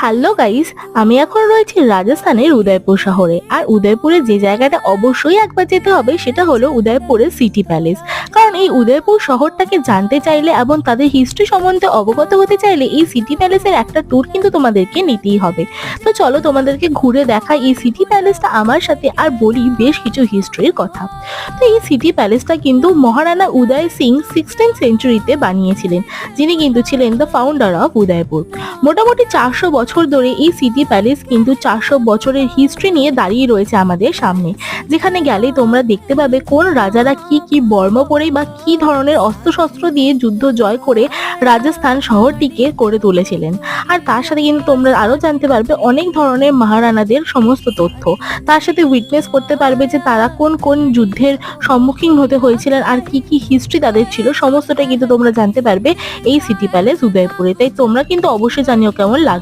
Hello guys, আমি এখন রয়েছি রাজস্থানের উদয়পুর শহরে। আর উদয়পুরে যে জায়গাটা অবশ্যই একবার যেতে হবে সেটা হলো উদয়পুরের সিটি প্যালেস। কারণ এই উদয়পুর শহরটাকে জানতে চাইলে এবং তাদের হিস্ট্রি সম্বন্ধে অবগত হতে চাইলে এই সিটি প্যালেসের একটা ট্যুর কিন্তু তোমাদেরকে নিতেই হবে। তো চলো তোমাদেরকে ঘুরে দেখাই এই সিটি প্যালেসটা আমার সাথে, আর বলি বেশ কিছু হিস্ট্রির কথা। তো এই সিটি প্যালেসটা কিন্তু মহারানা উদয় সিং 16th সেঞ্চুরিতে বানিয়েছিলেন, যিনি কিন্তু ছিলেন দ্য ফাউন্ডার অফ উদয়পুর। মোটামুটি 400 বছর ধরে এই সিটি প্যালেস কিন্তু 400 বছরের হিস্ট্রি নিয়ে দাঁড়িয়ে রয়েছে আমাদের সামনে। যেখানে গেলে তোমরা দেখতে পাবে কোন রাজারা কি কি বর্ম পরে বা কি ধরনের অস্ত্রশস্ত্র দিয়ে যুদ্ধ জয় করে রাজস্থান শহরটিকে করে তুলেছিলেন। আর তার সাথে কিন্তু তোমরা আরো জানতে পারবে অনেক ধরনের মহারানাদের সমস্ত তথ্য। তার সাথে উইটনেস করতে পারবে যে তারা কোন কোন যুদ্ধের সম্মুখীন হতে হয়েছিলেন আর কি কি হিস্ট্রি তাদের ছিল, সমস্তটাই কিন্তু তোমরা জানতে পারবে এই সিটি প্যালেস উদয়পুরে। তাই তোমরা কিন্তু অবশ্যই জানিও কেমন লাগবে।